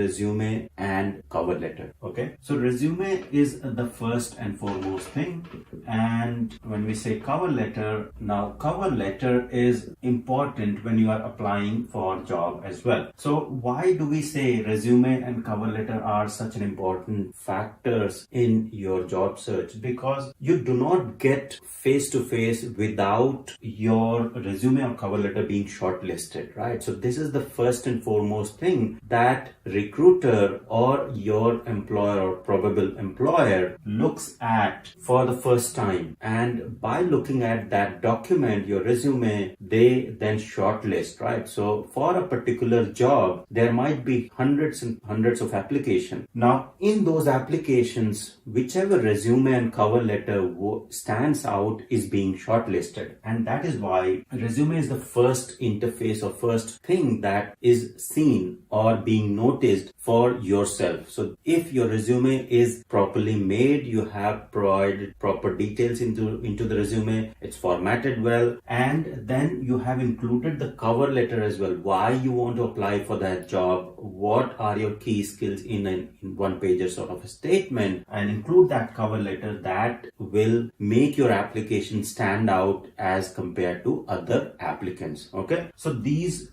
resume and cover letter. Okay, so resume is the first and foremost thing, and when we say cover letter, now cover letter is important when you are applying for job as well. So why do we say resume and cover letter are such an important factors in your job search? Because you do not get face to face without your resume or cover letter being shortlisted, right? So this is the first and foremost thing that recruiter or your employer or probable employer looks at for the first time, and by looking at that document, your resume, they then shortlist, right? So for a particular job, there might be hundreds and hundreds of applications. Now in those applications, whichever resume and cover letter stands out is being shortlisted, and that is why resume is the first interface or first thing that is seen or being noticed for yourself. So if your resume is properly made, you have provided proper details into the resume, it's formatted well, and then you have included the cover letter as well, why you want to apply for that job, what are your key skills in one pager sort of a statement, and include that cover letter, that will make your application stand out as compared to other applicants. Okay, so these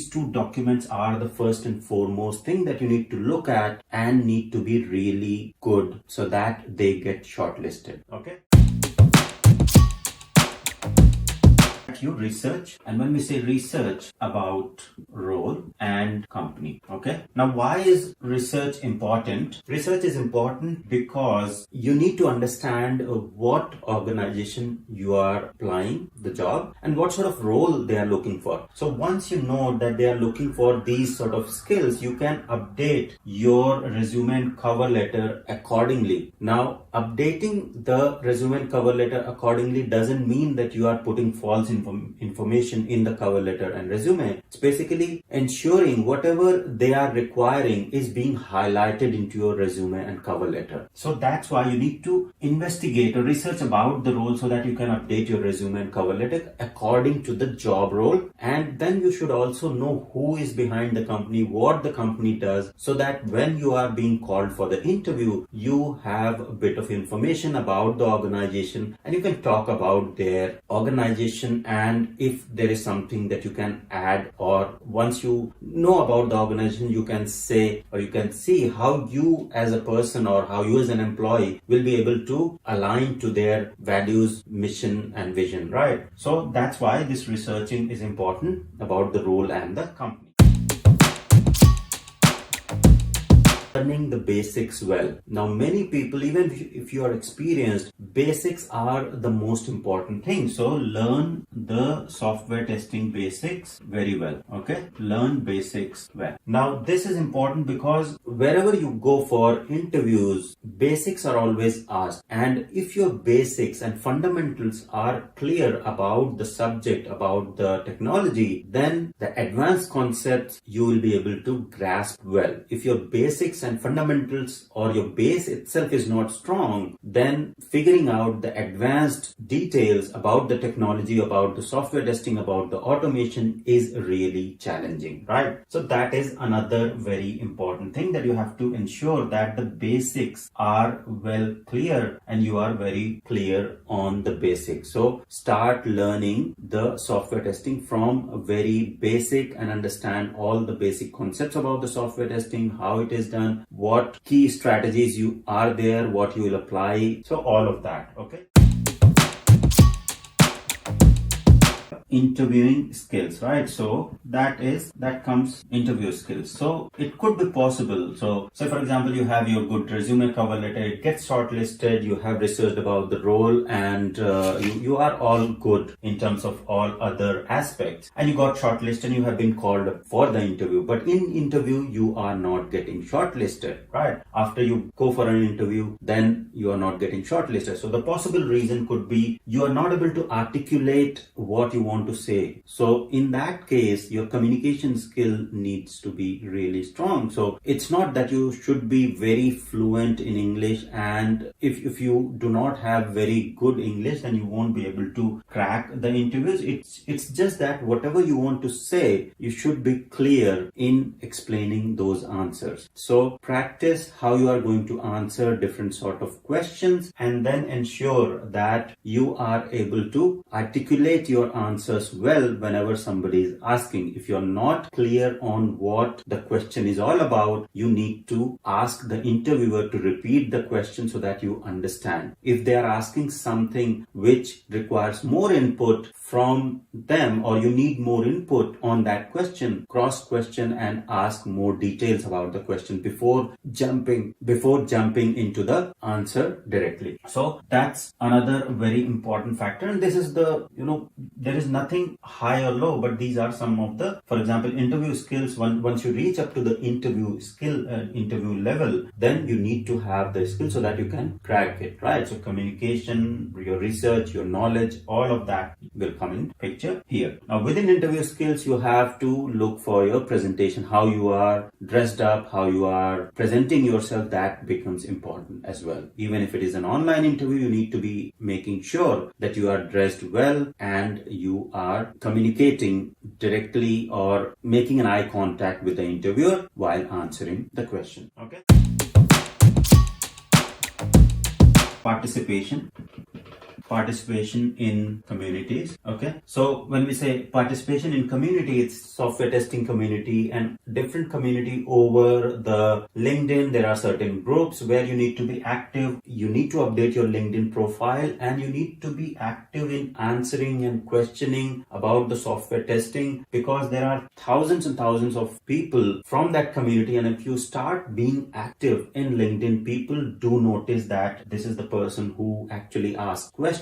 two documents are the first and foremost thing that you need to look at and need to be really good so that they get shortlisted. Okay, you research, and when we say research about role and company. Okay, now why is research important? Research is important because you need to understand what organization you are applying the job and what sort of role they are looking for. So once you know that they are looking for these sort of skills, you can update your resume and cover letter accordingly. Now updating the resume and cover letter accordingly doesn't mean that you are putting false information in the cover letter and resume. It's basically ensuring whatever they are requiring is being highlighted into your resume and cover letter. So that's why you need to investigate or research about the role so that you can update your resume and cover letter according to the job role. And then you should also know who is behind the company, what the company does, so that when you are being called for the interview, you have a bit of information about the organization and you can talk about their organization, and if there is something that you can add, or once you know about the organization, you can say or you can see how you as a person or how you as an employee will be able to align to their values, mission and vision, right? So that's why this researching is important about the role and the company. Learning the basics well. Now many people, even if you are experienced, basics are the most important thing. So learn the software testing basics very well. Okay, learn basics well. Now this is important because wherever you go for interviews, basics are always asked, and if your basics and fundamentals are clear about the subject, about the technology, then the advanced concepts you will be able to grasp well. If your basics and fundamentals or your base itself is not strong, then figuring out the advanced details about the technology, about the software testing, about the automation is really challenging, right? So that is another very important thing, that you have to ensure that the basics are well clear and you are very clear on the basics. So start learning the software testing from a very basic and understand all the basic concepts about the software testing, how it is done, what key strategies you are there, what you will apply. So all of that. Okay. Interviewing skills, right? So that comes interview skills. So it could be possible. So say for example, you have your good resume, cover letter, it gets shortlisted, you have researched about the role, and you are all good in terms of all other aspects, and you got shortlisted and you have been called for the interview. But in interview, you are not getting shortlisted, right? After you go for an interview, then you are not getting shortlisted. So the possible reason could be you are not able to articulate what you want want to say. So in that case, your communication skill needs to be really strong. So it's not that you should be very fluent in English, and if you do not have very good English, then you won't be able to crack the interviews. It's just that whatever you want to say, you should be clear in explaining those answers. So practice how you are going to answer different sort of questions, and then ensure that you are able to articulate your answers well whenever somebody is asking. If you're not clear on what the question is all about, you need to ask the interviewer to repeat the question so that you understand. If they are asking something which requires more input from them, or you need more input on that question, cross question and ask more details about the question before jumping into the answer directly. So that's another very important factor, and this is the, there is nothing high or low, but these are some of the, for example, interview skills. Once you reach up to the interview level, then you need to have the skill so that you can crack it, right? So communication, your research, your knowledge, all of that will come in picture here. Now within interview skills, you have to look for your presentation, how you are dressed up, how you are presenting yourself. That becomes important as well. Even if it is an online interview, you need to be making sure that you are dressed well and you are communicating directly or making an eye contact with the interviewer while answering the question. Okay. Participation in communities. Okay, so when we say participation in community, it's software testing community and different community over the LinkedIn. There are certain groups where you need to be active. You need to update your LinkedIn profile, and you need to be active in answering and questioning about the software testing, because there are thousands and thousands of people from that community. And if you start being active in LinkedIn, people do notice that this is the person who actually asks questions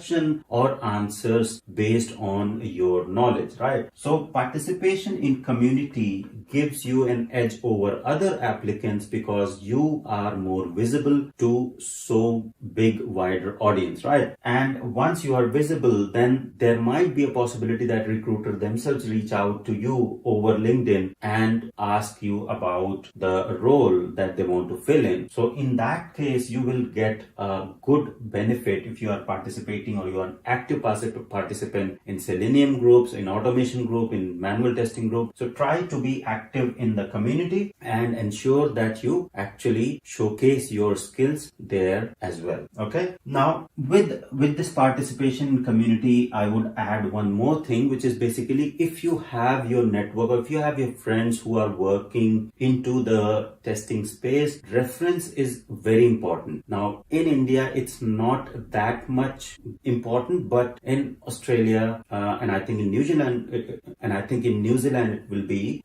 or answers based on your knowledge, right? So participation in community gives you an edge over other applicants because you are more visible to so big, wider audience, right? And once you are visible, then there might be a possibility that recruiter themselves reach out to you over LinkedIn and ask you about the role that they want to fill in. So in that case, you will get a good benefit if you are participating, or you are an active participant in Selenium groups, in automation group, in manual testing group. So try to be active in the community and ensure that you actually showcase your skills there as well. Okay. Now with this participation in community, I would add one more thing, which is basically, if you have your network or if you have your friends who are working into the testing space, reference is very important. Now in India, it's not that much important, but in Australia and I think in New Zealand, it will be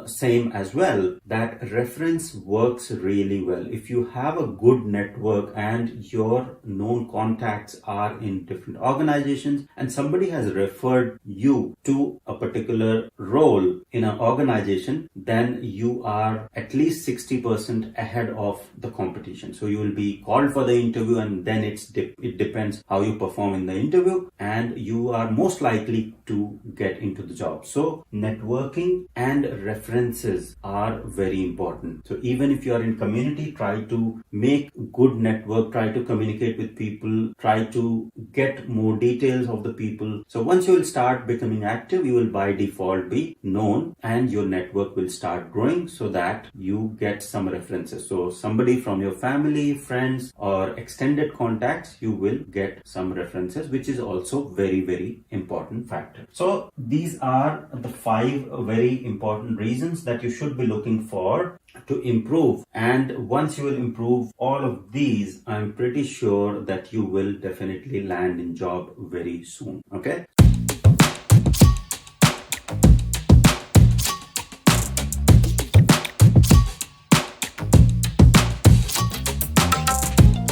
same as well, that reference works really well. If you have a good network and your known contacts are in different organizations and somebody has referred you to a particular role in an organization, then you are at least 60% ahead of the competition. So you will be called for the interview, and then it depends how you perform in the interview, and you are most likely to get into the job. So networking and references are very important. So even if you are in community, try to make good network, try to communicate with people, try to get more details of the people. So once you will start becoming active, you will by default be known and your network will start growing so that you get some references. So somebody from your family, friends or extended contacts, you will get some references, which is also very, very important factor. So these are the 5 very important reasons that you should be looking for to improve. And once you will improve all of these, I'm pretty sure that you will definitely land in job very soon. Okay.